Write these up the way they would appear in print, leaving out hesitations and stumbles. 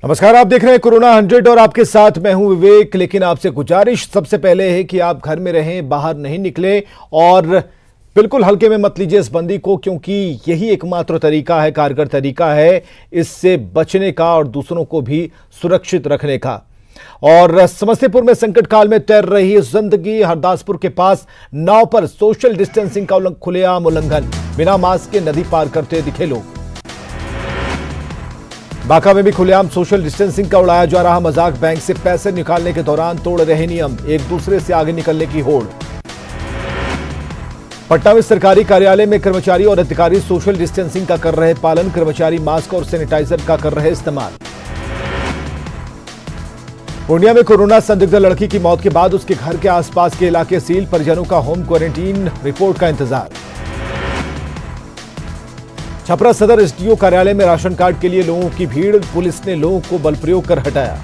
नमस्कार, आप देख रहे हैं कोरोना 100 और आपके साथ मैं हूं विवेक। लेकिन आपसे गुजारिश सबसे पहले है कि आप घर में रहें, बाहर नहीं निकलें और बिल्कुल हल्के में मत लीजिए इस बंदी को, क्योंकि यही एकमात्र तरीका है, कारगर तरीका है इससे बचने का और दूसरों को भी सुरक्षित रखने का। और समस्तीपुर में संकट काल में तैर रही जिंदगी, हरदासपुर के पास नाव पर सोशल डिस्टेंसिंग का खुलेआम उल्लंघन, बिना मास्क के नदी पार करते दिखे लोग। बांका में भी खुलेआम सोशल डिस्टेंसिंग का उड़ाया जा रहा मजाक, बैंक से पैसे निकालने के दौरान तोड़ रहे नियम, एक दूसरे से आगे निकलने की होड़। पटना में सरकारी कार्यालय में कर्मचारी और अधिकारी सोशल डिस्टेंसिंग का कर रहे पालन, कर्मचारी मास्क और सैनिटाइजर का कर रहे इस्तेमाल। पूर्णिया में कोरोना संदिग्ध लड़की की मौत के बाद उसके घर के आसपास के इलाके सील, परिजनों का होम क्वारंटीन रिपोर्ट का इंतजार। छपरा सदर एसडीओ कार्यालय में राशन कार्ड के लिए लोगों की भीड़, पुलिस ने लोगों को बल प्रयोग कर हटाया।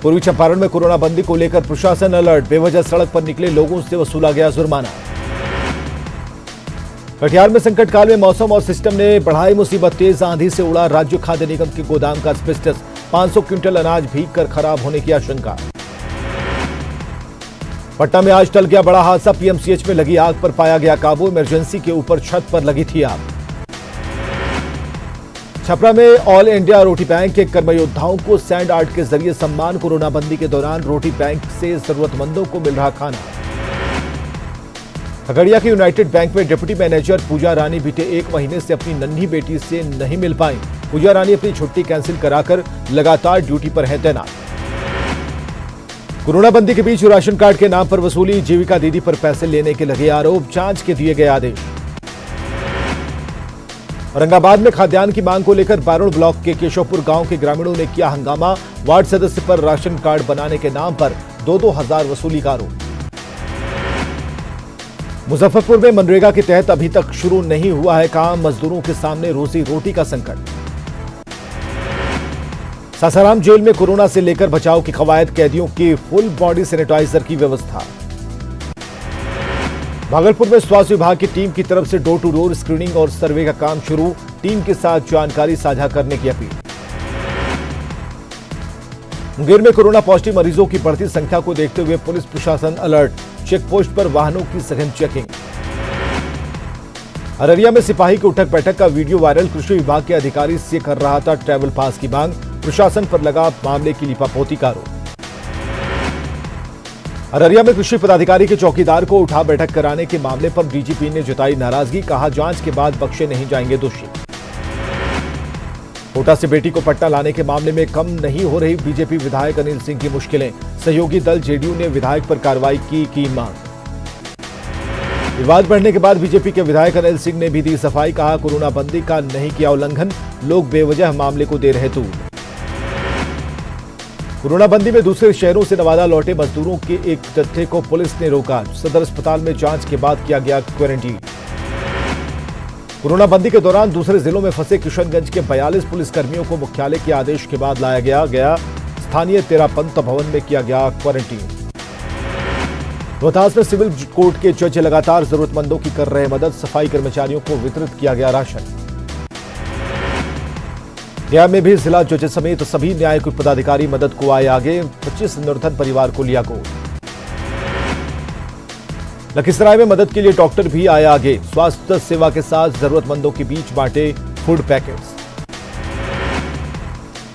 पूर्वी चंपारण में कोरोना बंदी को लेकर प्रशासन अलर्ट, बेवजह सड़क पर निकले लोगों से वसूला गया जुर्माना। कटिहार में संकट काल में मौसम और सिस्टम ने बढ़ाई मुसीबत, तेज आंधी से उड़ा राज्य खाद्य निगम के गोदाम का एस्बेस्टस, 500 क्विंटल अनाज भीग कर खराब होने की आशंका। पटना में आज टल गया बड़ा हादसा, पीएमसीएच में लगी आग पर पाया गया काबू, इमरजेंसी के ऊपर छत पर लगी थी आग। छपरा में ऑल इंडिया रोटी बैंक के कर्मयोद्धाओं को सैंड आर्ट के जरिए सम्मान, कोरोना बंदी के दौरान रोटी बैंक से जरूरतमंदों को मिल रहा खाना। खगड़िया के यूनाइटेड बैंक में डिप्टी मैनेजर पूजा रानी बीते 1 महीने से अपनी नन्ही बेटी से नहीं मिल पाई। पूजा रानी अपनी छुट्टी कैंसिल कराकर लगातार ड्यूटी पर है तैनात। कोरोना बंदी के बीच राशन कार्ड के नाम पर वसूली, जीविका दीदी पर पैसे लेने के लगे आरोप, जांच के दिए गए आदेश। औरंगाबाद में खाद्यान्न की मांग को लेकर बारुण ब्लॉक के केशवपुर गांव के ग्रामीणों ने किया हंगामा, वार्ड सदस्य पर राशन कार्ड बनाने के नाम पर 2-2 हजार वसूली का आरोप। मुजफ्फरपुर में मनरेगा के तहत अभी तक शुरू नहीं हुआ है काम, मजदूरों के सामने रोजी रोटी का संकट। सासाराम जेल में कोरोना से लेकर बचाव की कवायद, कैदियों की फुल बॉडी सैनिटाइजर की व्यवस्था। भागलपुर में स्वास्थ्य विभाग की टीम की तरफ से डोर टू डोर स्क्रीनिंग और सर्वे का काम शुरू, टीम के साथ जानकारी साझा करने की अपील। मुंगेर में कोरोना पॉजिटिव मरीजों की बढ़ती संख्या को देखते हुए पुलिस प्रशासन अलर्ट, चेक पोस्ट पर वाहनों की सघन चेकिंग। अररिया में सिपाही की उठक बैठक का वीडियो वायरल, कृषि विभाग के अधिकारी से कर रहा था ट्रैवल पास की मांग, प्रशासन पर लगा मामले की लिपापोती का आरोप। अररिया में कृषि पदाधिकारी के चौकीदार को उठा बैठक कराने के मामले पर डीजीपी ने जताई नाराजगी, कहा जांच के बाद बख्शे नहीं जाएंगे दोषी। कोटा से बेटी को पटना लाने के मामले में कम नहीं हो रही बीजेपी विधायक अनिल सिंह की मुश्किलें, सहयोगी दल जेडीयू ने विधायक पर कार्रवाई की मांग। विवाद बढ़ने के बाद बीजेपी के विधायक अनिल सिंह ने भी दी सफाई, कहा कोरोना बंदी का नहीं किया उल्लंघन, लोग बेवजह मामले को दे रहे तूल। कोरोना बंदी में दूसरे शहरों से नवादा लौटे मजदूरों के एक जत्थे को पुलिस ने रोका, सदर अस्पताल में जांच के बाद किया गया क्वारंटीन। कोरोना बंदी के दौरान दूसरे जिलों में फंसे किशनगंज के 42 पुलिसकर्मियों को मुख्यालय के आदेश के बाद लाया गया, स्थानीय तेरापंत भवन में किया गया क्वारंटीन। रोहतास में सिविल कोर्ट के जज लगातार जरूरतमंदों की कर रहे मदद, सफाई कर्मचारियों को वितरित किया गया राशन। गया में भी जिला जज समेत सभी न्यायिक पदाधिकारी मदद को आए आगे, 25 निर्धन परिवार को लिया गोद। लखीसराय में मदद के लिए डॉक्टर भी आए आगे, स्वास्थ्य सेवा के साथ जरूरतमंदों के बीच बांटे फूड पैकेट्स।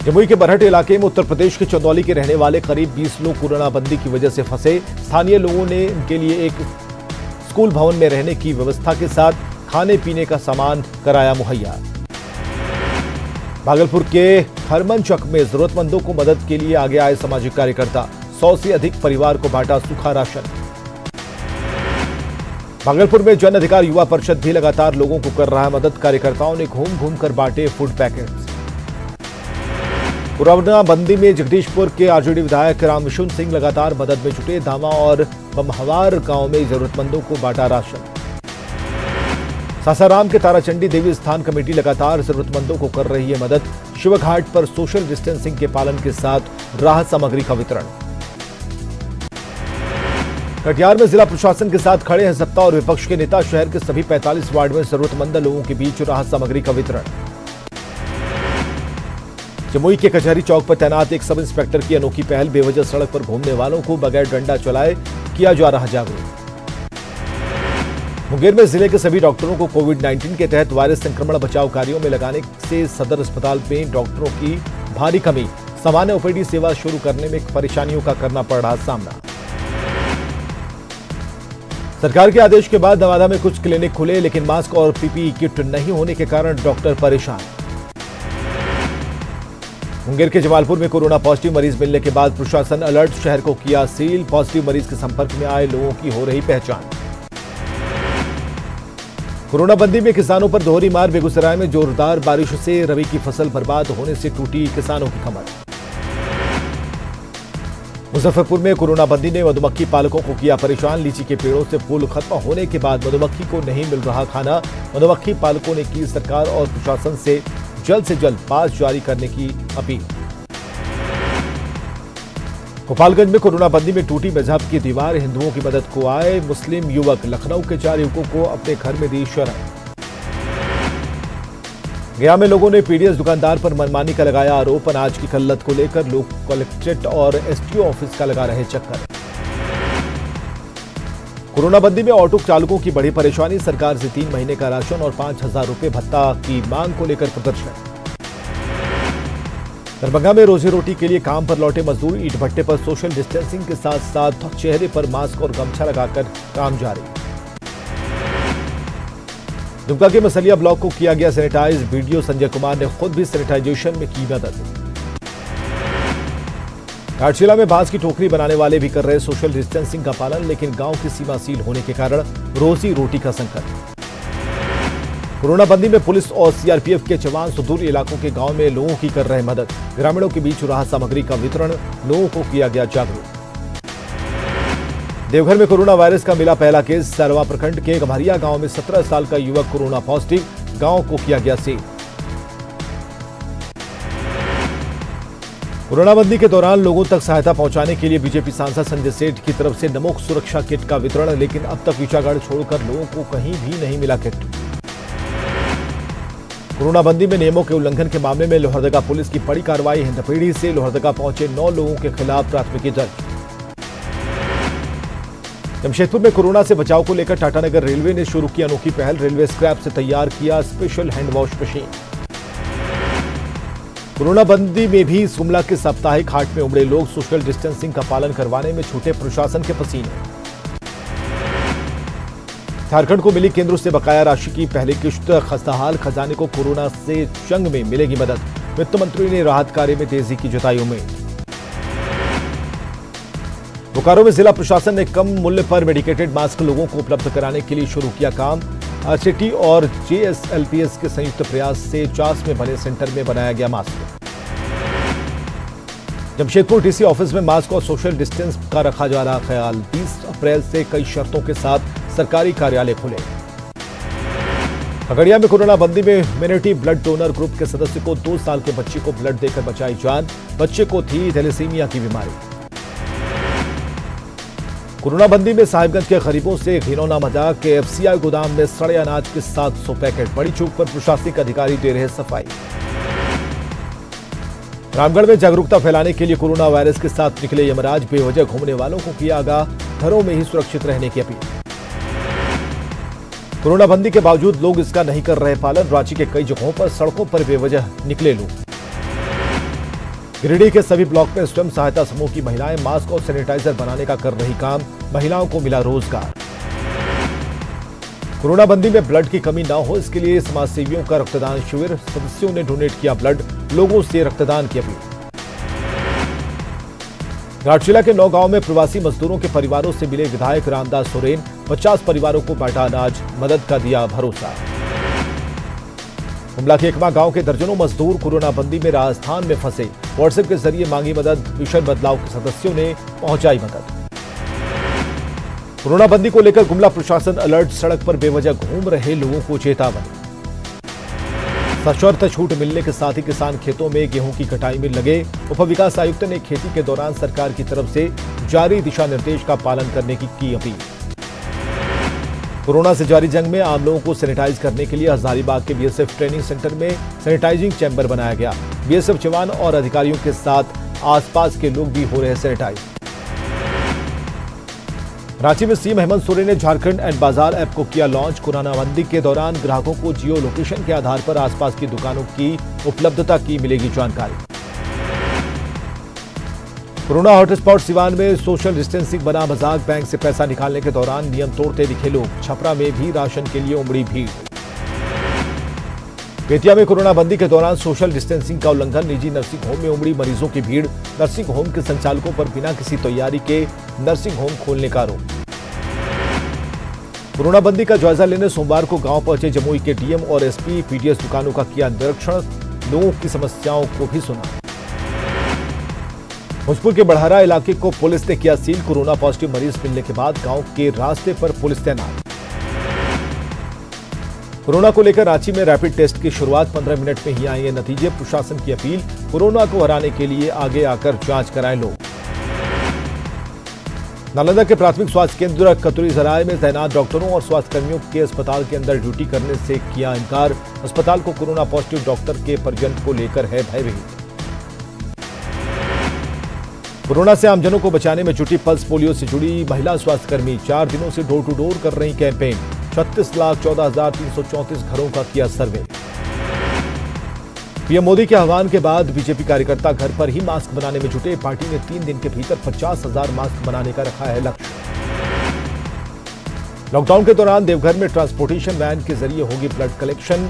जमुई के बरहट इलाके में उत्तर प्रदेश के चंदौली के रहने वाले करीब 20 लोग कोरोना बंदी की वजह से फंसे, स्थानीय लोगों ने इनके लिए एक स्कूल भवन में रहने की व्यवस्था के साथ खाने पीने का सामान कराया मुहैया। भागलपुर के हरमनचक में जरूरतमंदों को मदद के लिए आगे आए सामाजिक कार्यकर्ता, 100 से अधिक परिवार को बांटा सूखा राशन। भागलपुर में जन अधिकार युवा परिषद भी लगातार लोगों को कर रहा है मदद, कार्यकर्ताओं ने घूम घूम कर बांटे फूड पैकेट्स। कोरोना बंदी में जगदीशपुर के आरजेडी विधायक रामविशुन सिंह लगातार मदद में जुटे, धामा और बमहवार गांव में जरूरतमंदों को बांटा राशन। सासाराम के ताराचंडी देवी स्थान कमेटी लगातार जरूरतमंदों को कर रही है मदद, शिवघाट पर सोशल डिस्टेंसिंग के पालन के साथ राहत सामग्री का वितरण। कटिहार में जिला प्रशासन के साथ खड़े हैं सत्ता और विपक्ष के नेता, शहर के सभी 45 वार्ड में जरूरतमंद लोगों के बीच राहत सामग्री का वितरण। जमुई के कचहरी चौक पर तैनात एक सब इंस्पेक्टर की अनोखी पहल, बेवजह सड़क पर घूमने वालों को बगैर डंडा चलाए किया जा रहा जागरूक। मुंगेर में जिले के सभी डॉक्टरों को कोविड-19 के तहत वायरस संक्रमण बचाव कार्यों में लगाने से सदर अस्पताल में डॉक्टरों की भारी कमी, सामान्य ओपीडी सेवा शुरू करने में परेशानियों का करना पड़ रहा सामना। सरकार के आदेश के बाद नवादा में कुछ क्लिनिक खुले, लेकिन मास्क और पीपीई किट नहीं होने के कारण डॉक्टर परेशान। मुंगेर के जमालपुर में कोरोना पॉजिटिव मरीज मिलने के बाद प्रशासन अलर्ट, शहर को किया सील, पॉजिटिव मरीज के संपर्क में आए लोगों की हो रही पहचान। कोरोना बंदी में किसानों पर दोहरी मार, बेगूसराय में जोरदार बारिश से रबी की फसल बर्बाद होने से टूटी किसानों की कमर। मुजफ्फरपुर में कोरोना बंदी ने मधुमक्खी पालकों को किया परेशान, लीची के पेड़ों से फूल खत्म होने के बाद मधुमक्खी को नहीं मिल रहा खाना, मधुमक्खी पालकों ने की सरकार और प्रशासन से जल्द पास जारी करने की अपील। गोपालगंज में कोरोना बंदी में टूटी मजहब की दीवार, हिंदुओं की मदद को आए मुस्लिम युवक, लखनऊ के 4 युवकों को अपने घर में दी शरण। गया में लोगों ने पीडीएस दुकानदार पर मनमानी का लगाया आरोप, अनाज की किल्लत को लेकर लोग कलेक्ट्रेट और एसटीओ ऑफिस का लगा रहे चक्कर। कोरोना बंदी में ऑटो चालकों की बड़ी परेशानी, सरकार से 3 महीने का राशन और 5,000 रुपए भत्ता की मांग को लेकर प्रदर्शन। दरभंगा में रोजी रोटी के लिए काम पर लौटे मजदूर, ईंट भट्टे पर सोशल डिस्टेंसिंग के साथ साथ चेहरे पर मास्क और गमछा लगाकर काम जारी। दुमका के मसलिया ब्लॉक को किया गया सैनिटाइज, वीडियो संजय कुमार ने खुद भी सैनिटाइजेशन में की मदद। घाटशिला में बांस की टोकरी बनाने वाले भी कर रहे सोशल डिस्टेंसिंग का पालन, लेकिन गांव की सीमा सील होने के कारण रोजी रोटी का संकट। कोरोना बंदी में पुलिस और सीआरपीएफ के जवान सुदूर इलाकों के गांव में लोगों की कर रहे मदद, ग्रामीणों के बीच राहत सामग्री का वितरण, लोगों को किया गया जागरूक। देवघर में कोरोना वायरस का मिला पहला केस, सरवा प्रखंड के गम्हरिया गांव में 17 साल का युवक कोरोना पॉजिटिव, गांव को किया गया सील। कोरोना बंदी के दौरान लोगों तक सहायता पहुंचाने के लिए बीजेपी सांसद संजय सेठ की तरफ से नमो सुरक्षा किट का वितरण, लेकिन अब तक ईचागढ़ छोड़कर लोगों को कहीं भी नहीं मिला किट। कोरोना बंदी में नियमों के उल्लंघन के मामले में लोहरदगा पुलिस की बड़ी कार्रवाई, हिंदपीढ़ी से लोहरदगा पहुंचे 9 लोगों के खिलाफ प्राथमिकी दर्ज। जमशेदपुर में कोरोना से बचाव को लेकर टाटानगर रेलवे ने शुरू की अनोखी पहल, रेलवे स्क्रैप से तैयार किया special hand wash machine. Corona बंदी में भी सुमला के साप्ताहिक हाट में उमड़े लोग, सोशल डिस्टेंसिंग का पालन करवाने में छूटे प्रशासन के पसीने। झारखंड को मिली केंद्र से बकाया राशि की पहली किश्त, खस्ताहाल खजाने को कोरोना से जंग में मिलेगी मदद, वित्त मंत्री ने राहत कार्य में तेजी की जताई उम्मीद। बोकारो में जिला प्रशासन ने कम मूल्य पर मेडिकेटेड मास्क लोगों को उपलब्ध कराने के लिए शुरू किया काम, आरसीटी और जेएसएलपीएस के संयुक्त प्रयास से चास में बने सेंटर में बनाया गया मास्क। जमशेदपुर डीसी ऑफिस में मास्क और सोशल डिस्टेंस का रखा जा रहा ख्याल, 20 अप्रैल से कई शर्तों के साथ सरकारी कार्यालय खुले। खगड़िया में कोरोना बंदी में ह्यूमैनिटी ब्लड डोनर ग्रुप के सदस्य को 2 साल के बच्चे को ब्लड देकर बचाई जान, बच्चे को थी थैलेसीमिया की बीमारी। कोरोना बंदी में साहिबगंज के गरीबों से घिनौना मजाक, के एफसीआई गोदाम में सड़े अनाज के 700 पैकेट, बड़ी चूक पर प्रशासनिक अधिकारी दे रहे सफाई। रामगढ़ में जागरूकता फैलाने के लिए कोरोना वायरस के साथ निकले यमराज, बेवजह घूमने वालों को किया आगाह, घरों में ही सुरक्षित रहने की अपील। कोरोना बंदी के बावजूद लोग इसका नहीं कर रहे पालन, रांची के कई जगहों पर सड़कों पर बेवजह निकले लोग। गिरिडीह के सभी ब्लॉक में स्वयं सहायता समूह की महिलाएं मास्क और सैनिटाइजर बनाने का कर रही काम, महिलाओं को मिला रोजगार। कोरोना बंदी में ब्लड की कमी न हो, इसके लिए समाज सेवियों का रक्तदान शिविर, सदस्यों ने डोनेट किया ब्लड, लोगों से रक्तदान की अपील। घाटशिला के 9 गांव में प्रवासी मजदूरों के परिवारों से मिले विधायक रामदास सोरेन, 50 परिवारों को बांटा अनाज, मदद का दिया भरोसा। हुमला के एकमा गांव के दर्जनों मजदूर कोरोना बंदी में राजस्थान में फंसे, व्हाट्सएप के जरिए मांगी मदद, मिशन बदलाव के सदस्यों ने पहुंचाई मदद। कोरोना बंदी को लेकर गुमला प्रशासन अलर्ट, सड़क पर बेवजह घूम रहे लोगों को चेतावनी। सशर्त छूट मिलने के साथ ही किसान खेतों में गेहूं की कटाई में लगे, उप विकास आयुक्त ने खेती के दौरान सरकार की तरफ से जारी दिशा निर्देश का पालन करने की अपील। कोरोना से जारी जंग में आम लोगों को सैनिटाइज करने के लिए हजारीबाग के बीएसएफ ट्रेनिंग सेंटर में सैनिटाइजिंग चैंबर बनाया गया। बीएसएफ जवान और अधिकारियों के साथ आसपास के लोग भी हो रहे सैनिटाइज। रांची में सीएम हेमंत सोरेन ने झारखंड एंड बाजार ऐप को किया लॉन्च। कोरोना बंदी के दौरान ग्राहकों को जियो लोकेशन के आधार पर आसपास की दुकानों की उपलब्धता की मिलेगी जानकारी। कोरोना हॉटस्पॉट सिवान में सोशल डिस्टेंसिंग बना मजाक। बैंक से पैसा निकालने के दौरान नियम तोड़ते दिखे लोग। छपरा में भी राशन के लिए उमड़ी भीड़। बेतिया में कोरोना बंदी के दौरान सोशल डिस्टेंसिंग का उल्लंघन। निजी नर्सिंग होम में उमड़ी मरीजों की भीड़। नर्सिंग होम के संचालकों पर बिना किसी तैयारी के नर्सिंग होम खोलने का आरोप। कोरोना बंदी का जायजा लेने सोमवार को गांव पहुंचे जमुई के डीएम और एसपी। पीडीएस दुकानों का किया निरीक्षण। लोगों की समस्याओं को भी सुना। भोजपुर के बढ़ारा इलाके को पुलिस ने किया सील। कोरोना पॉजिटिव मरीज मिलने के बाद गांव के रास्ते पर पुलिस तैनात। कोरोना को लेकर रांची में रैपिड टेस्ट की शुरुआत। 15 मिनट में ही आए नतीजे। प्रशासन की अपील, कोरोना को हराने के लिए आगे आकर जांच कराएं लोग। नालंदा के प्राथमिक स्वास्थ्य केंद्र कतुरीसराय में तैनात डॉक्टरों और स्वास्थ्यकर्मियों के अस्पताल के अंदर ड्यूटी करने से किया इंकार। अस्पताल को कोरोना पॉजिटिव डॉक्टर के परिजन को लेकर है भयभीत। कोरोना से आमजनों को बचाने में जुटी पल्स पोलियो से जुड़ी महिला स्वास्थ्यकर्मी 4 दिनों से डोर टू डोर कर रही कैंपेन। 36,14,334 घरों का किया सर्वे। पीएम मोदी के आह्वान के बाद बीजेपी कार्यकर्ता घर पर ही मास्क बनाने में जुटे। पार्टी ने 3 दिन के भीतर 50,000 मास्क बनाने का रखा है लक्ष्य। लॉकडाउन के दौरान देवघर में ट्रांसपोर्टेशन वैन के जरिए होगी ब्लड कलेक्शन।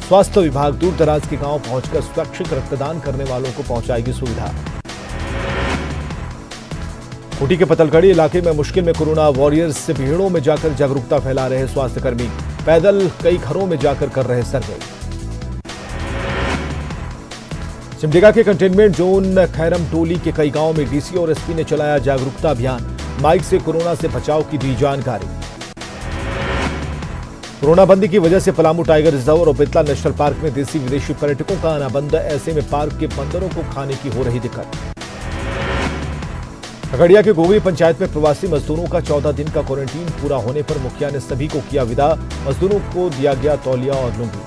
स्वास्थ्य विभाग दूर दराज के गांव पहुंचकर स्वैच्छिक रक्तदान करने वालों को पहुंचाएगी सुविधा। खूंटी के पतलगढ़ी इलाके में मुश्किल में कोरोना वॉरियर्स से भीड़ों में जाकर जागरूकता फैला रहे स्वास्थ्यकर्मी। पैदल कई घरों में जाकर कर रहे सर्वे। सिमडेगा के कंटेनमेंट जोन खैरम टोली के कई गांवों में डीसी और एसपी ने चलाया जागरूकता अभियान। माइक से कोरोना से बचाव की दी जानकारी। कोरोना बंदी की वजह से पलामू टाइगर रिजर्व और बेतला नेशनल पार्क में देसी विदेशी पर्यटकों का आना बंद। ऐसे में पार्क के बंदरों को खाने की हो रही दिक्कत। खगड़िया के गोगरी पंचायत में प्रवासी मजदूरों का 14 दिन का क्वारंटीन पूरा होने पर मुखिया ने सभी को किया विदा। मजदूरों को दिया गया तौलिया और लुंगी।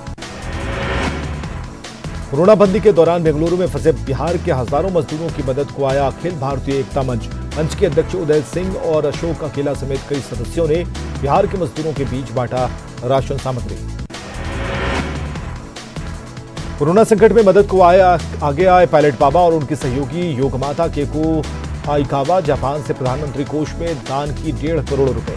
कोरोना बंदी के दौरान बेंगलुरु में फंसे बिहार के हजारों मजदूरों की मदद को आया अखिल भारतीय एकता मंच। मंच के अध्यक्ष उदय सिंह और अशोक अकेला समेत कई सदस्यों ने बिहार के मजदूरों के बीच बांटा राशन सामग्री। कोरोना संकट में मदद को आगे आए पायलट बाबा और उनकी सहयोगी योगमाता केको आइकावा। जापान से प्रधानमंत्री कोष में दान की 1.5 करोड़ रुपए।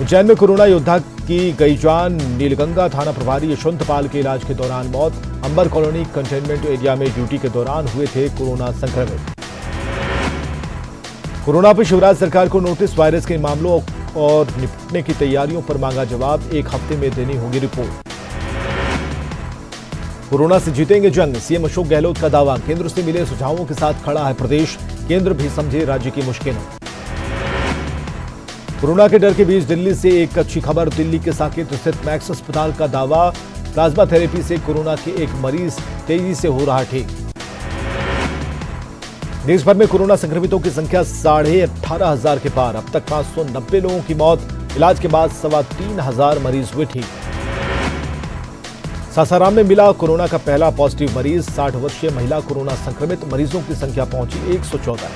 उज्जैन में कोरोना योद्धा की गई जान। नीलगंगा थाना प्रभारी यशवंत पाल के इलाज के दौरान मौत। अंबर कॉलोनी कंटेनमेंट एरिया में ड्यूटी के दौरान हुए थे कोरोना संक्रमित। कोरोना पर शिवराज सरकार को नोटिस। वायरस के मामलों और निपटने की तैयारियों पर मांगा जवाब। 1 हफ्ते में देनी होगी रिपोर्ट। कोरोना से जीतेंगे जंग, सीएम अशोक गहलोत का दावा। केंद्र से मिले सुझावों के साथ खड़ा है प्रदेश। केंद्र भी समझे राज्य की मुश्किलें। कोरोना के डर के बीच दिल्ली से एक अच्छी खबर। दिल्ली के साकेत स्थित मैक्स अस्पताल का दावा, प्लाज्मा थेरेपी से कोरोना के एक मरीज तेजी से हो रहा ठीक। देश भर में कोरोना संक्रमितों की संख्या 18,500 के पार। अब तक 590 लोगों की मौत। इलाज के बाद 3,2500 मरीज हुए ठीक। सासाराम में मिला कोरोना का पहला पॉजिटिव मरीज। 60 वर्षीय महिला कोरोना संक्रमित। मरीजों की संख्या पहुंची 114।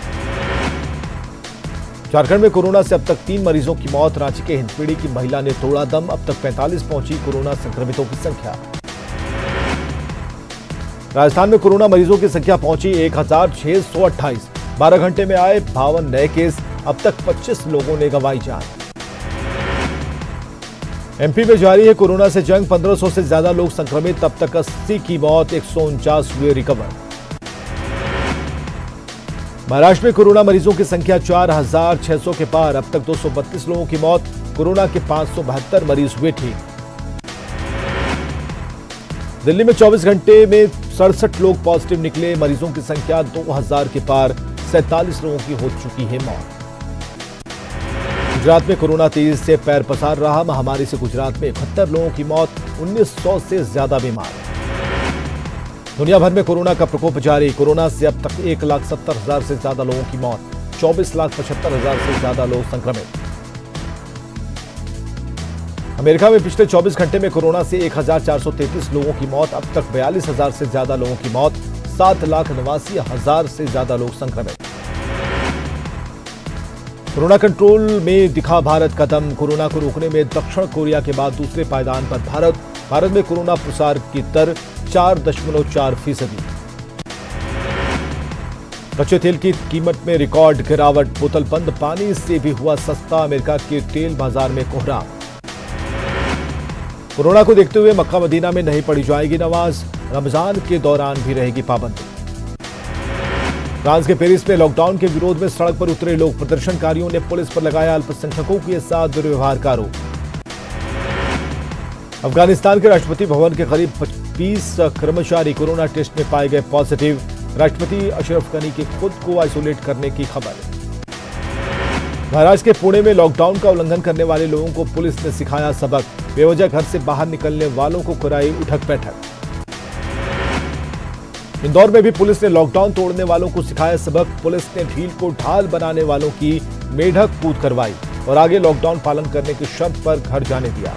झारखंड में कोरोना से अब तक 3 मरीजों की मौत। रांची के हिंदपीढ़ी की महिला ने तोड़ा दम। अब तक 45 पहुंची कोरोना संक्रमितों की संख्या। राजस्थान में कोरोना मरीजों की संख्या पहुंची 1,628। 12 घंटे में आए 52 नए केस। अब तक 25 लोगों ने गंवाई जान। एमपी में जारी है कोरोना से जंग। 1500 से ज्यादा लोग संक्रमित। अब तक 80 की मौत। 149 हुए रिकवर। महाराष्ट्र में कोरोना मरीजों की संख्या 4,600 के पार। अब तक 232 लोगों की मौत। कोरोना के 572 मरीज हुए ठीक। दिल्ली में 24 घंटे में 67 लोग पॉजिटिव निकले। मरीजों की संख्या 2000 के पार। 47 लोगों की हो चुकी है मौत। गुजरात में कोरोना तेजी से पैर पसार रहा। महामारी से गुजरात में 71 लोगों की मौत। 1900 से ज्यादा बीमार। दुनिया भर में कोरोना का प्रकोप जारी। कोरोना से अब तक 1,70,000 से ज्यादा लोगों की मौत। 24,75,000 से ज्यादा लोग संक्रमित। अमेरिका में पिछले 24 घंटे में कोरोना से 1433 लोगों की मौत, अब तक 42,000 से ज्यादा लोगों की मौत, 7,89,000 से ज्यादा लोग संक्रमित। कोरोना कंट्रोल में दिखा भारत कदम, कोरोना को रोकने में दक्षिण कोरिया के बाद दूसरे पायदान पर भारत में कोरोना प्रसार की दर 4.4%। कच्चे तेल की कीमत में रिकॉर्ड गिरावट, बोतल बंद पानी से भी हुआ सस्ता, अमेरिका के तेल बाजार में कोहराम। कोरोना को देखते हुए मक्का मदीना में नहीं पढ़ी जाएगी नमाज, रमजान के दौरान भी रहेगी पाबंदी। फ्रांस के पेरिस में लॉकडाउन के विरोध में सड़क पर उतरे लोग, प्रदर्शनकारियों ने पुलिस पर लगाया अल्पसंख्यकों के साथ दुर्व्यवहार का आरोप। अफगानिस्तान के राष्ट्रपति भवन के करीब 20 कर्मचारी कोरोना टेस्ट में पाए गए पॉजिटिव, राष्ट्रपति अशरफ गनी के खुद को आइसोलेट करने की खबर। महाराष्ट्र के पुणे में लॉकडाउन का उल्लंघन करने वाले लोगों को पुलिस ने सिखाया सबक, बेवजह घर से बाहर निकलने वालों को कराई उठक बैठक। इंदौर में भी पुलिस ने लॉकडाउन तोड़ने वालों को सिखाया सबक, पुलिस ने ढील को ढाल बनाने वालों की मेढक कूद करवाई और आगे लॉकडाउन पालन करने की शर्त पर घर जाने दिया।